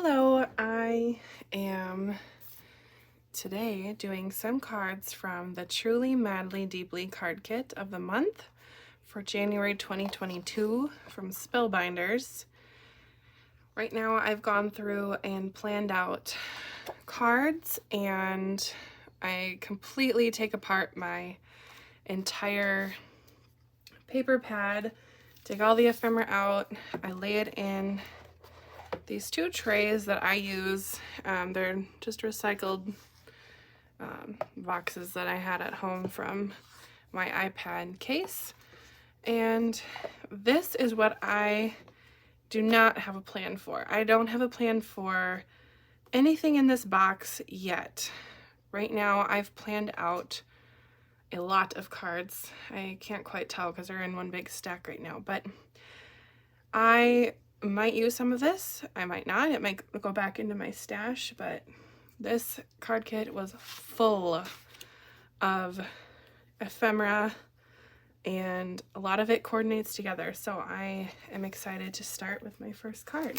Hello, I am today doing some cards from the Truly Madly Deeply card kit of the month for January 2022 from Spellbinders. Right now I've gone through and planned out cards, and I completely take apart my entire paper pad, take all the ephemera out, I lay it in these two trays that I use. They're just recycled boxes that I had at home from my iPad case. And this is what I do not have a plan for. I don't have a plan for anything in this box yet. Right now I've planned out a lot of cards. I can't quite tell because they're in one big stack right now, but I might use some of this. I might not. It might go back into my stash, but this card kit was full of ephemera and a lot of it coordinates together. So I am excited to start with my first card.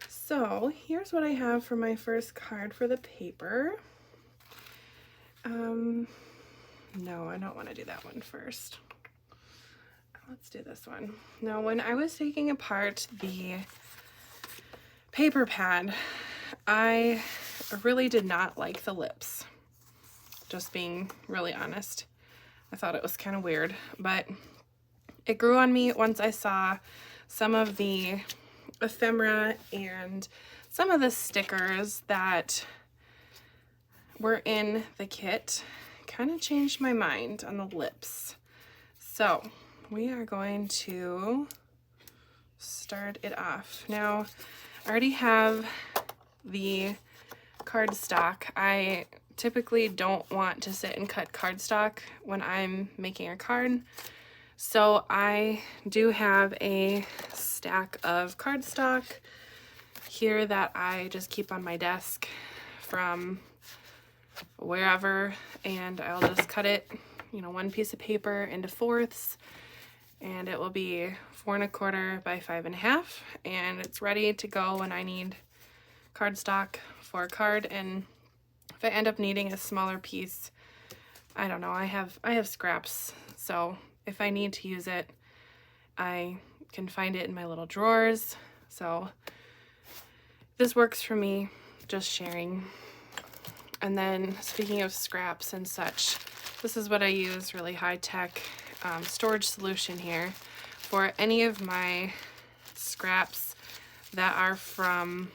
So here's what I have for my first card for the paper. No, I don't want to do that one first. Let's do this one. Now, when I was taking apart the paper pad, I really did not like the lips. Just being really honest. I thought it was kind of weird, but it grew on me once I saw some of the ephemera and some of the stickers that were in the kit. Kind of changed my mind on the lips. So we are going to start it off. Now, I already have the cardstock. I typically don't want to sit and cut cardstock when I'm making a card. So I do have a stack of cardstock here that I just keep on my desk from wherever, and I'll just cut it, one piece of paper into fourths, and it will be 4 1/4 by 5 1/2, and it's ready to go when I need cardstock for a card. And if I end up needing a smaller piece, I don't know, I have scraps, so if I need to use it, I can find it in my little drawers. So this works for me, just sharing. And then speaking of scraps and such, this is what I use, really high-tech storage solution here for any of my scraps that are from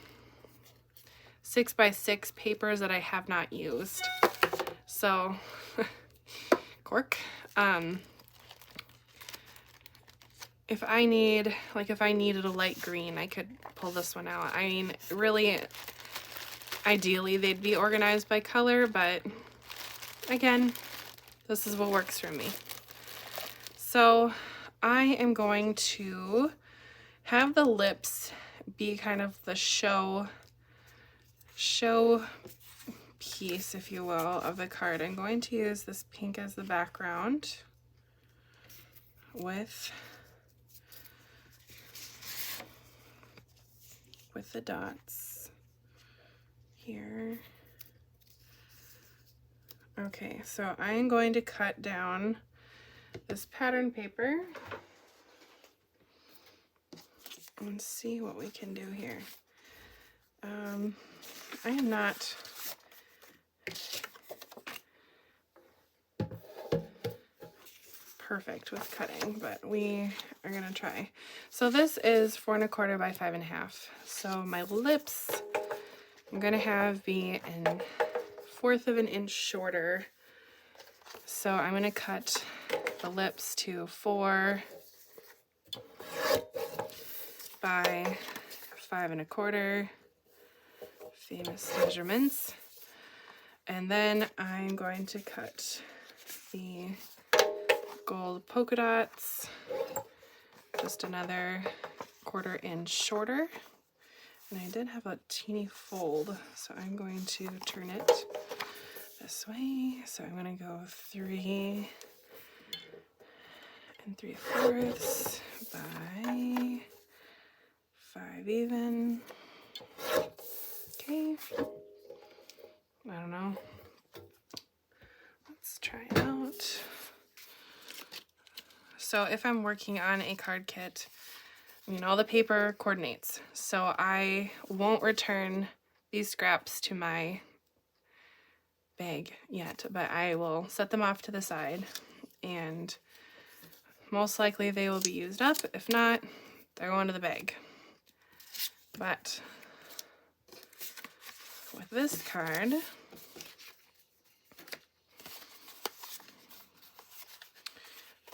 6x6 papers that I have not used. So, cork. If I needed a light green, I could pull this one out. I mean, really, ideally they'd be organized by color, but again, this is what works for me. So I am going to have the lips be kind of the show piece, if you will, of the card. I'm going to use this pink as the background with the dots here. Okay, so I'm going to cut down this pattern paper and see what we can do here. I am not perfect with cutting, but we are gonna try. So this is 4 1/4 by 5 1/2. So my lips, I'm gonna have be in 1/4 of an inch shorter. So I'm gonna cut the lips to 4 by 5 1/4, famous measurements. And then I'm going to cut the gold polka dots just another 1/4 inch shorter. And I did have a teeny fold, so I'm going to turn it this way. So I'm going to go 3 3/4 by 5 even. Okay. I don't know. Let's try it out. So if I'm working on a card kit, I mean, all the paper coordinates. So I won't return these scraps to my bag yet, but I will set them off to the side, and most likely they will be used up. If not, they're going to the bag. But with this card,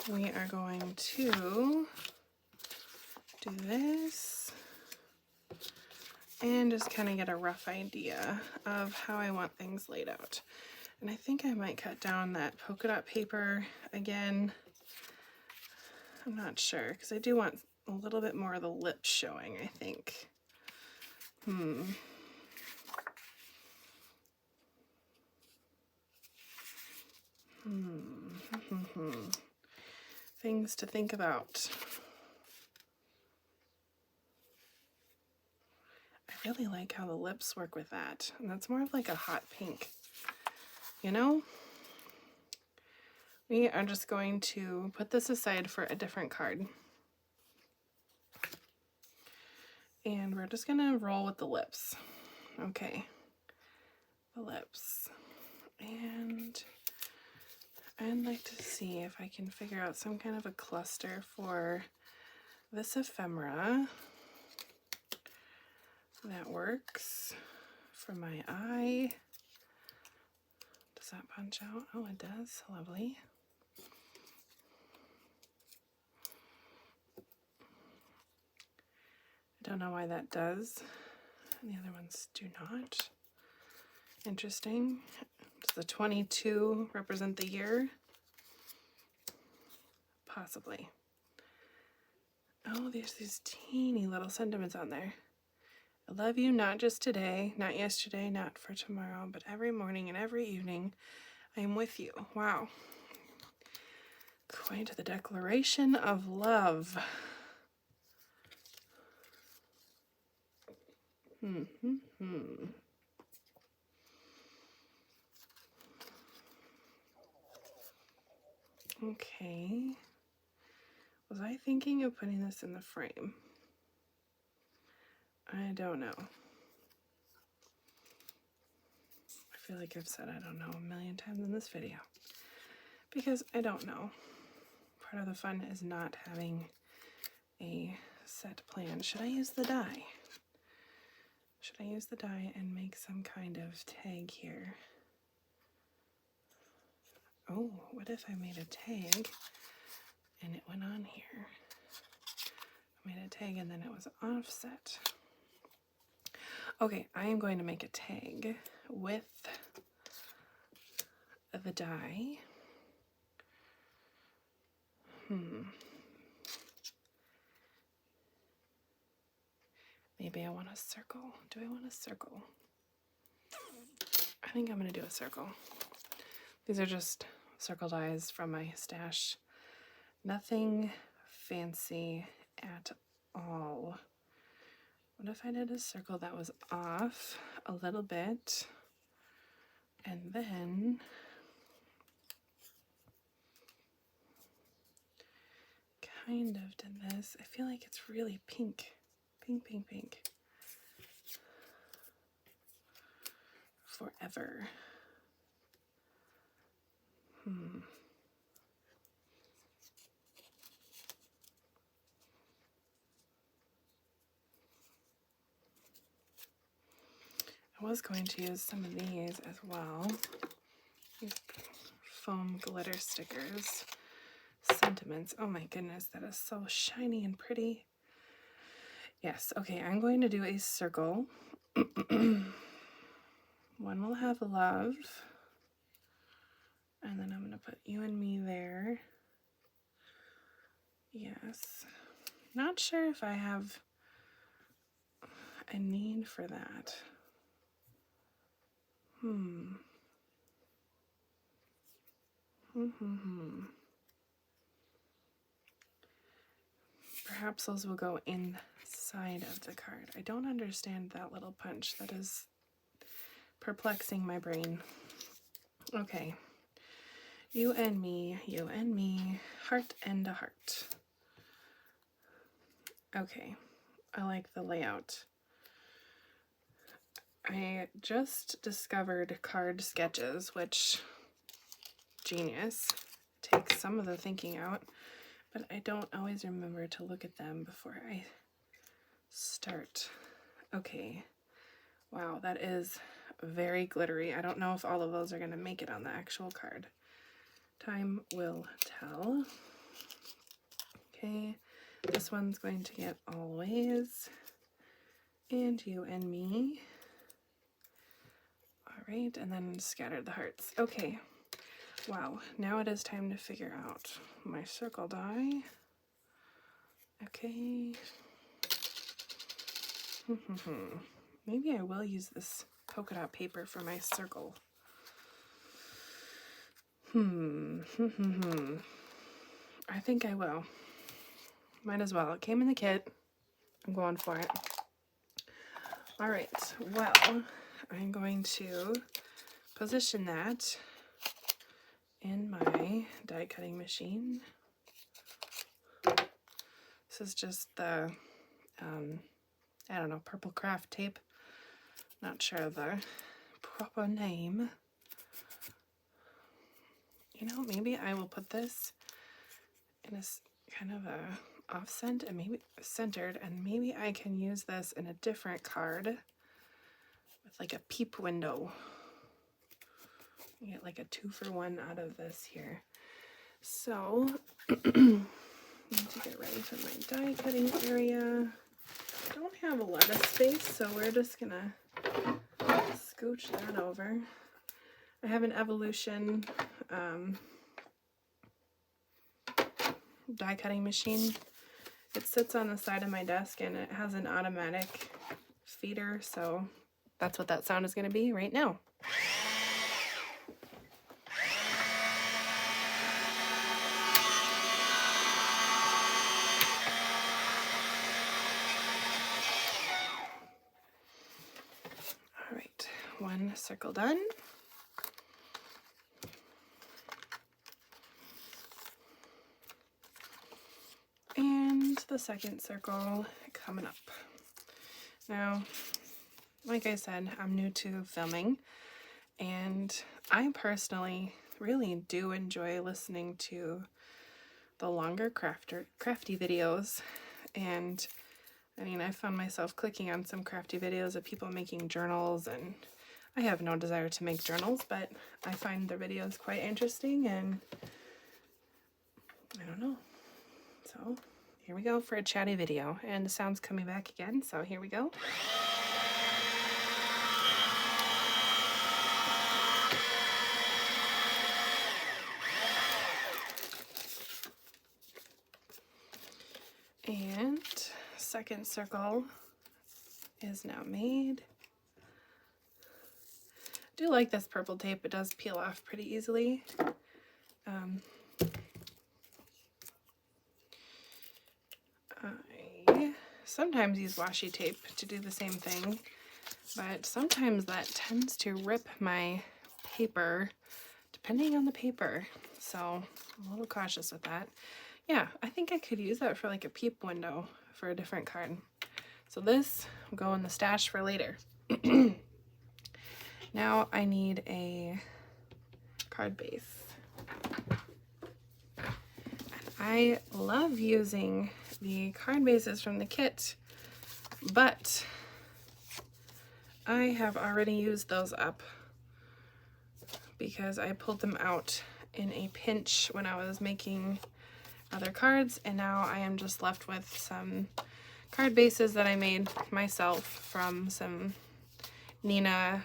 we are going to do this and just kind of get a rough idea of how I want things laid out. And I think I might cut down that polka dot paper again. I'm not sure, because I do want a little bit more of the lips showing, I think. Things to think about. I really like how the lips work with that. And that's more of like a hot pink, you know? We are just going to put this aside for a different card. And we're just gonna roll with the lips. Okay, the lips. And I'd like to see if I can figure out some kind of a cluster for this ephemera that works for my eye. Does that punch out? Oh, it does. Lovely. I don't know why that does, and the other ones do not. Interesting. Does the 22 represent the year? Possibly. Oh, there's these teeny little sentiments on there. I love you not just today, not yesterday, not for tomorrow, but every morning and every evening I am with you. Wow. Quite the declaration of love. Okay. Was I thinking of putting this in the frame? I don't know. I feel like I've said I don't know a million times in this video, because I don't know. Part of the fun is not having a set plan. Should I use the die? Should I use the die and make some kind of tag here? Oh, what if I made a tag and it went on here? I made a tag and then it was offset. Okay, I am going to make a tag with the die. Maybe I want a circle. Do I want a circle? I think I'm going to do a circle. These are just circle dies from my stash. Nothing fancy at all. What if I did a circle that was off a little bit, and then kind of did this? I feel like it's really pink. Pink, pink, pink. Forever. I was going to use some of these as well. These foam glitter stickers. Sentiments. Oh my goodness, that is so shiny and pretty. Yes, okay, I'm going to do a circle. One will have love. And then I'm going to put you and me there. Yes. Not sure if I have a need for that. Perhaps those will go inside side of the card. I don't understand that little punch. That is perplexing my brain. Okay. You and me, heart and a heart. Okay, I like the layout. I just discovered card sketches, which, genius, takes some of the thinking out, but I don't always remember to look at them before I start. Okay, wow, that is very glittery. I don't know if all of those are going to make it on the actual card. Time will tell. Okay, this one's going to get always, and you and me. All right, and then scattered the hearts. Okay, wow, now it is time to figure out my circle die. Okay. Maybe I will use this polka dot paper for my circle. I think I will. Might as well. It came in the kit. I'm going for it. All right, well, I'm going to position that in my die cutting machine. This is just the, I don't know, purple craft tape. Not sure the proper name. You know, maybe I will put this in a kind of a offset and maybe centered, and maybe I can use this in a different card with like a peep window. You get like a 2-for-1 out of this here. So, I need to get ready for my die cutting area. I don't have a lot of space, so we're just gonna scooch that over. I have an Evolution die cutting machine. It sits on the side of my desk and it has an automatic feeder, so that's what that sound is going to be right now. All right, one circle done. And the second circle coming up. Now, like I said, I'm new to filming, and I personally really do enjoy listening to the longer crafty videos. And I mean, I found myself clicking on some crafty videos of people making journals, and I have no desire to make journals, but I find their videos quite interesting, and I don't know. So here we go for a chatty video, and the sound's coming back again, so here we go. And second circle is now made. I do like this purple tape. It does peel off pretty easily. I sometimes use washi tape to do the same thing, but sometimes that tends to rip my paper, depending on the paper. So I'm a little cautious with that. Yeah, I think I could use that for like a peep window for a different card. So this will go in the stash for later. Now I need a card base. I love using the card bases from the kit, but I have already used those up because I pulled them out in a pinch when I was making other cards, and now I am just left with some card bases that I made myself from some Nina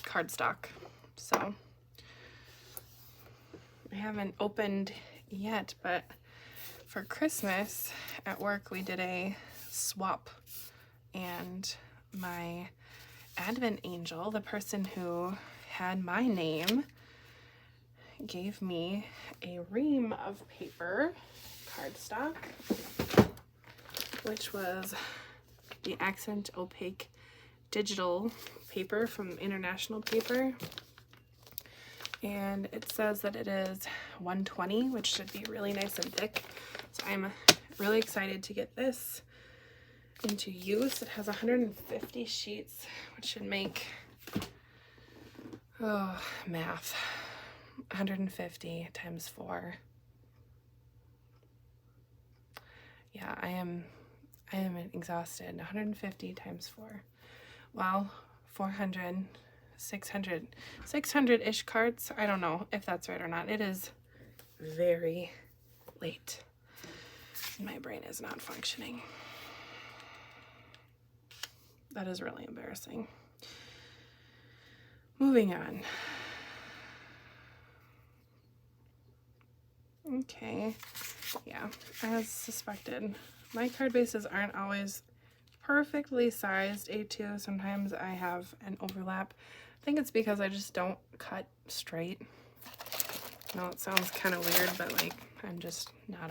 cardstock. So I haven't opened yet, but for Christmas at work we did a swap, and my Advent angel, the person who had my name, gave me a ream of paper cardstock, which was the Accent Opaque digital paper from International Paper. And it says that it is 120, which should be really nice and thick. So I'm really excited to get this into use. It has 150 sheets, which should make, oh, math, 150 times 4. Yeah, I am exhausted. 150 times 4. Well, 400, 600-ish cards. I don't know if that's right or not. It is very late. My brain is not functioning. That is really embarrassing. Moving on. Okay, yeah, as suspected, my card bases aren't always perfectly sized A2. Sometimes I have an overlap. I think it's because I just don't cut straight. I know it sounds kind of weird, but like I'm just not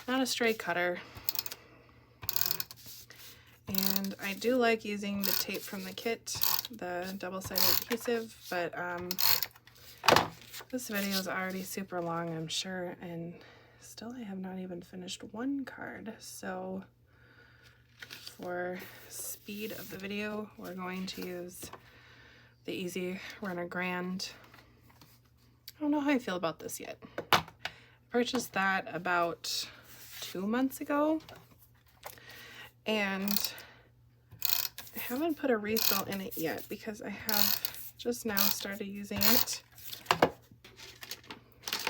a straight cutter. And I do like using the tape from the kit, the double-sided adhesive, but this video is already super long, I'm sure, and still I have not even finished one card. So for speed of the video, we're going to use the Easy Runner Grand. I don't know how I feel about this yet. I purchased that about 2 months ago, and I haven't put a refill in it yet because I have just now started using it. I'm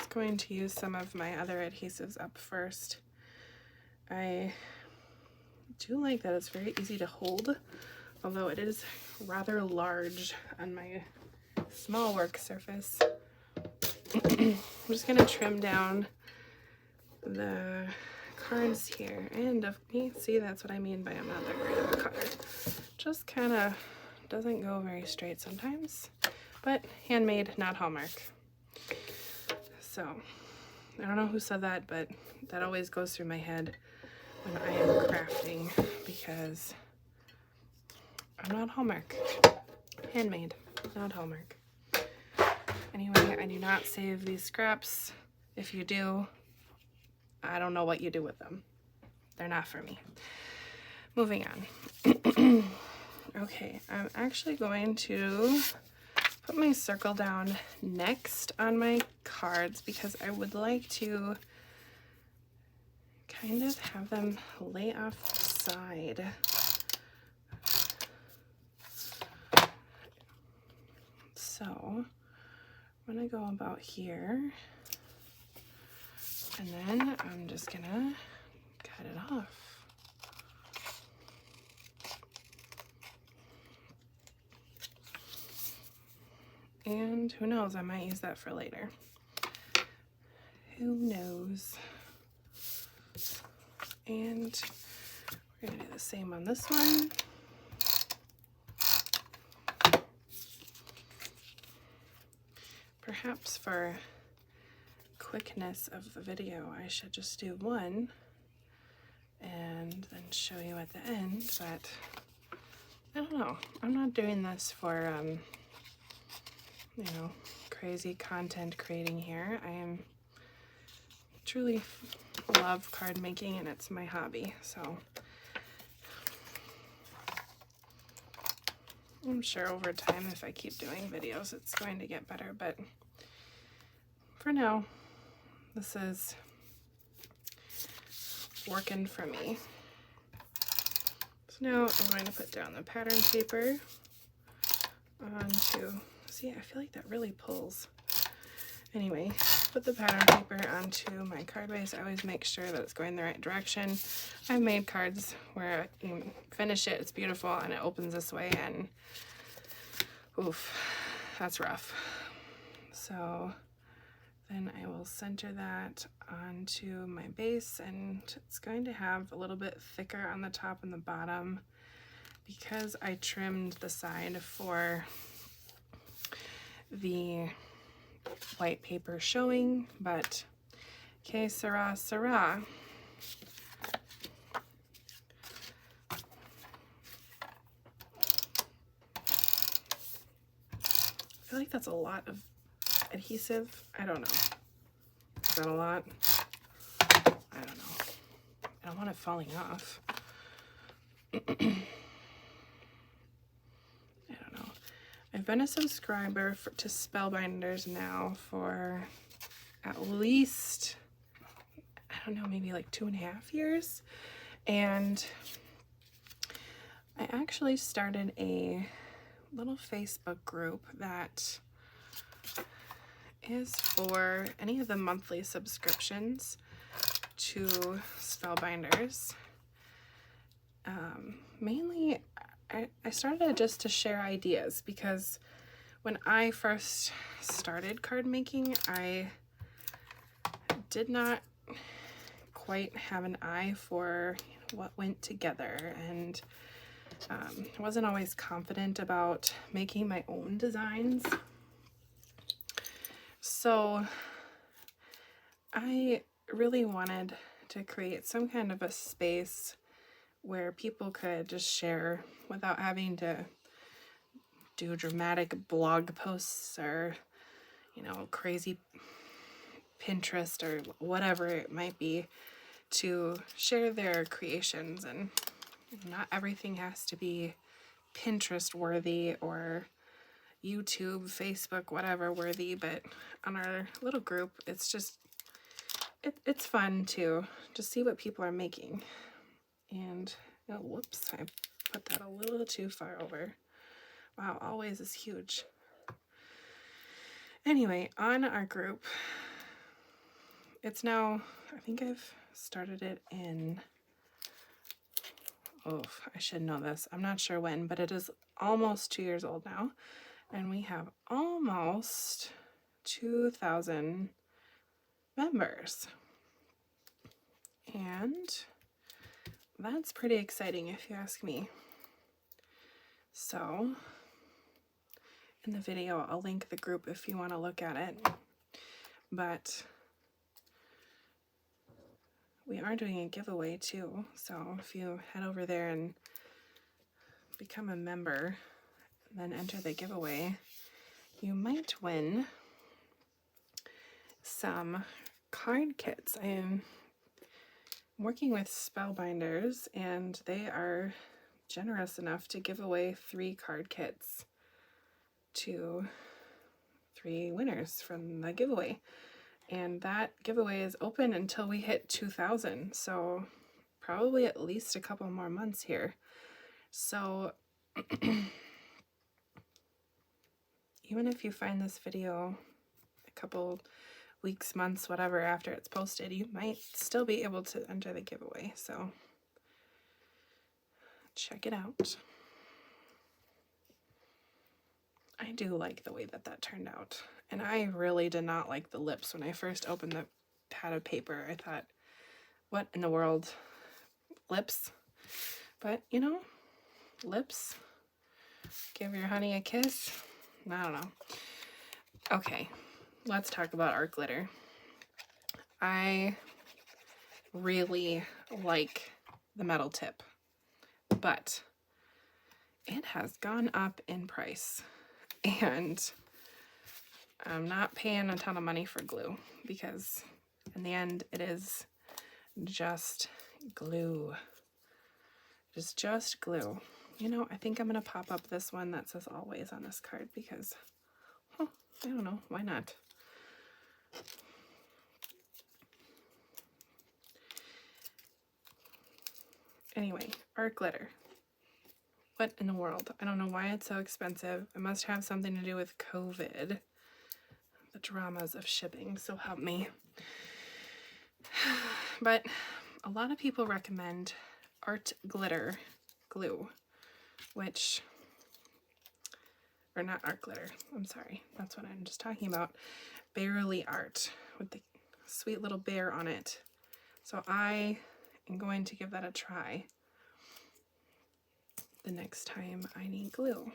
going to use some of my other adhesives up first. I do like that it's very easy to hold, although it is rather large on my small work surface. I'm just going to trim down the cards here, and see, that's what I mean by I'm not that great of a cutter. Just kind of doesn't go very straight sometimes, but handmade, not Hallmark. So I don't know who said that, but that always goes through my head when I am crafting, because I'm not Hallmark. Handmade, not Hallmark. Anyway, I do not save these scraps. If you do, I don't know what you do with them. They're not for me. Moving on. Okay, I'm actually going to put my circle down next on my cards because I would like to kind of have them lay off the side. So I'm gonna go about here, and then I'm just gonna cut it off. And who knows, I might use that for later. Who knows? And we're gonna do the same on this one. Perhaps for quickness of the video, I should just do one and then show you at the end, but I don't know. I'm not doing this for, you know, crazy content creating here. I am truly love card making, and it's my hobby, so I'm sure over time, if I keep doing videos, it's going to get better, but for now, this is working for me. So now I'm going to put down the pattern paper onto, see, I feel like that really pulls. Anyway, put the pattern paper onto my card base. I always make sure that it's going the right direction. I've made cards where you finish it, it's beautiful, and it opens this way, and oof, that's rough. So then I will center that onto my base, and it's going to have a little bit thicker on the top and the bottom because I trimmed the side for the white paper showing, but que sera, sera. feel like that's a lot of adhesive. I don't know. Is that a lot? I don't know. I don't want it falling off. I don't know. I've been a subscriber to Spellbinders now for at least, I don't know, maybe like 2.5 years. And I actually started a little Facebook group that is for any of the monthly subscriptions to Spellbinders. Mainly, I started just to share ideas because when I first started card making, I did not quite have an eye for what went together, and I wasn't always confident about making my own designs. So I really wanted to create some kind of a space where people could just share without having to do dramatic blog posts or, you know, crazy Pinterest or whatever it might be, to share their creations. And not everything has to be Pinterest worthy or YouTube, Facebook, whatever worthy, but on our little group, it's just, it's fun to just see what people are making. And, oh, whoops, I put that a little too far over. Wow, always is huge. Anyway, on our group, it's now, I think I've started it in, oh, I should know this. I'm not sure when, but it is almost 2 years old now. And we have almost 2,000 members. And that's pretty exciting if you ask me. So in the video, I'll link the group if you want to look at it. But we are doing a giveaway too. So if you head over there and become a member, then enter the giveaway, you might win some card kits. I am working with Spellbinders, and they are generous enough to give away 3 card kits to 3 winners from the giveaway. And that giveaway is open until we hit 2,000, so probably at least a couple more months here. So even if you find this video a couple weeks, months, whatever after it's posted, you might still be able to enter the giveaway. So check it out. I do like the way that that turned out. And I really did not like the lips when I first opened the pad of paper. I thought, what in the world? Lips? But, you know, lips. Give your honey a kiss. I don't know. Okay, let's talk about art glitter. I really like the metal tip, but it has gone up in price, and I'm not paying a ton of money for glue because in the end it is just glue. It's just glue. You know, I think I'm gonna pop up this one that says always on this card because, I don't know, why not? Anyway, art glitter. What in the world? I don't know why it's so expensive. It must have something to do with COVID. The dramas of shipping, so help me. But a lot of people recommend art glitter glue, which, or not art glitter, I'm sorry, that's what I'm just talking about. Bearly art with the sweet little bear on it. So I am going to give that a try the next time I need glue.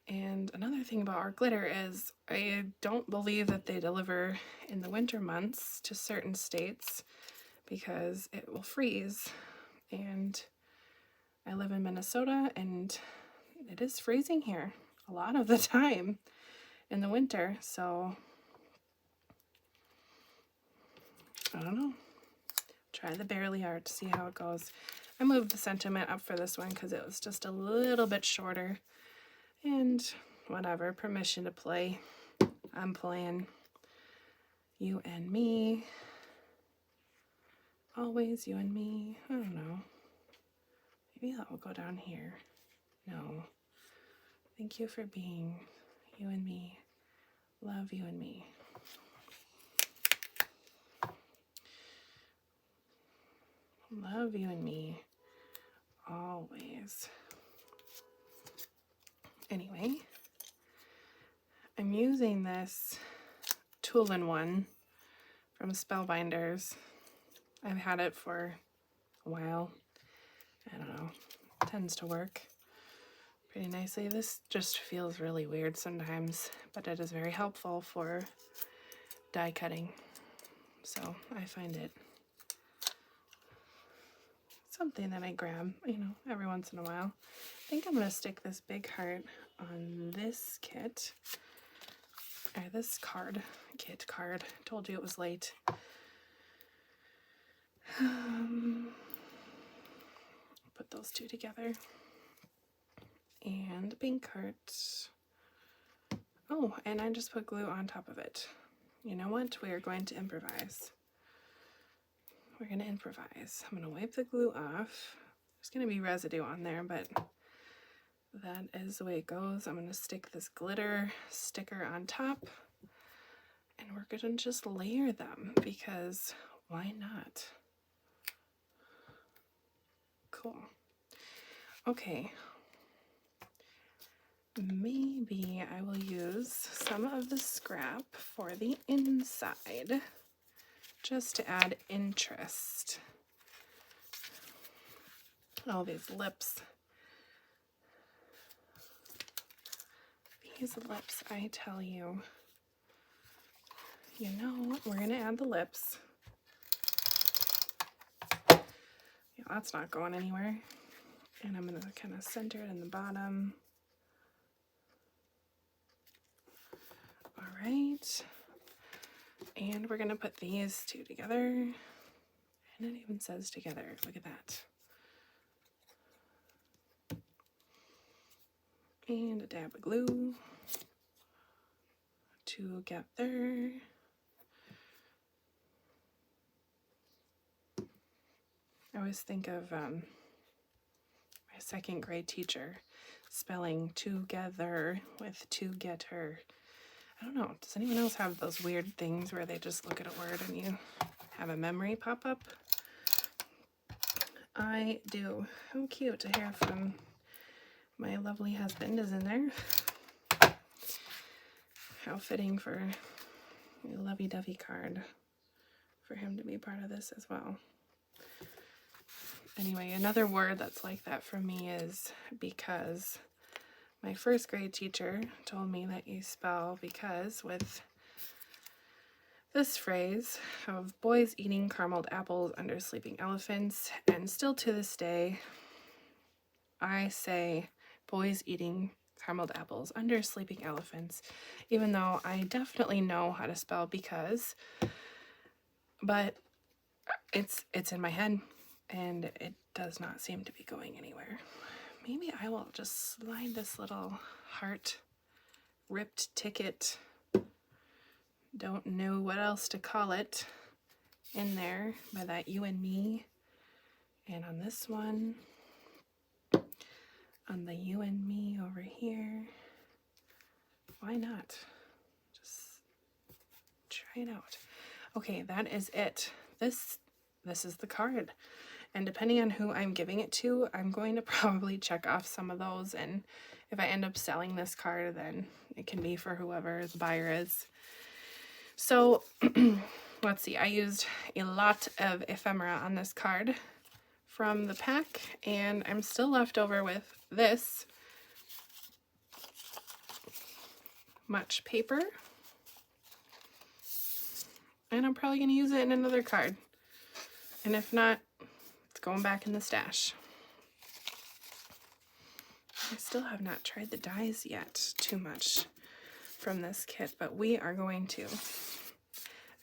And another thing about art glitter is I don't believe that they deliver in the winter months to certain states because it will freeze. And I live in Minnesota and it is freezing here a lot of the time in the winter. So I don't know. Try the Barely Art, see how it goes. I moved the sentiment up for this one because it was just a little bit shorter. And whatever, permission to play. I'm playing. You and me. Always you and me. I don't know. Maybe that will go down here. No. Thank you for being you and me. Love you and me. Love you and me. Always. Anyway, I'm using this Tool-in-One from Spellbinders. I've had it for a while. I don't know. It tends to work pretty nicely. This just feels really weird sometimes, but it is very helpful for die cutting. So I find it something that I grab, you know, every once in a while. I think I'm going to stick this big heart on this kit, or this card. Told you it was late. Put those two together. And pink heart. Oh, and I just put glue on top of it. You know what? We are going to improvise. We're going to improvise. I'm going to wipe the glue off. There's going to be residue on there, but that is the way it goes. I'm going to stick this glitter sticker on top, and we're going to just layer them because why not? Cool. Okay. Maybe I will use some of the scrap for the inside just to add interest. Oh, these lips. These lips, I tell you. You know, we're going to add the lips. Yeah, that's not going anywhere. And I'm going to kind of center it in the bottom. All right. And we're going to put these two together. And it even says together. Look at that. And a dab of glue. Together. I always think of my second grade teacher spelling together with together. I don't know. Does anyone else have those weird things where they just look at a word and you have a memory pop up? I do. How cute to hear from my lovely husband is in there. How fitting for a lovey-dovey card for him to be part of this as well. Anyway, another word that's like that for me is because. My first grade teacher told me that you spell because with this phrase of boys eating carameled apples under sleeping elephants, and still to this day, I say boys eating carameled apples under sleeping elephants, even though I definitely know how to spell because, but it's in my head, and it does not seem to be going anywhere. Maybe I will just slide this little heart ripped ticket, don't know what else to call it, in there by that you and me. And on this one, on the you and me over here, why not? Just try it out. Okay, that is it. This is the card. And depending on who I'm giving it to, I'm going to probably check off some of those. And if I end up selling this card, then it can be for whoever the buyer is. So let's see. I used a lot of ephemera on this card from the pack. And I'm still left over with this much paper. And I'm probably going to use it in another card. And if not, it's going back in the stash. I still have not tried the dies yet too much from this kit, but we are going to.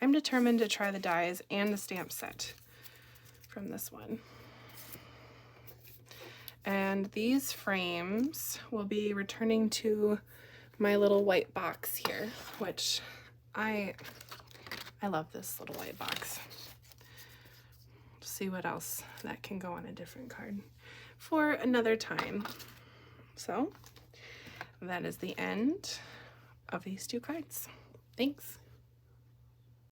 I'm determined to try the dies and the stamp set from this one. And these frames will be returning to my little white box here, which I love this little white box. See what else that can go on a different card for another time. So that is the end of these two cards. Thanks.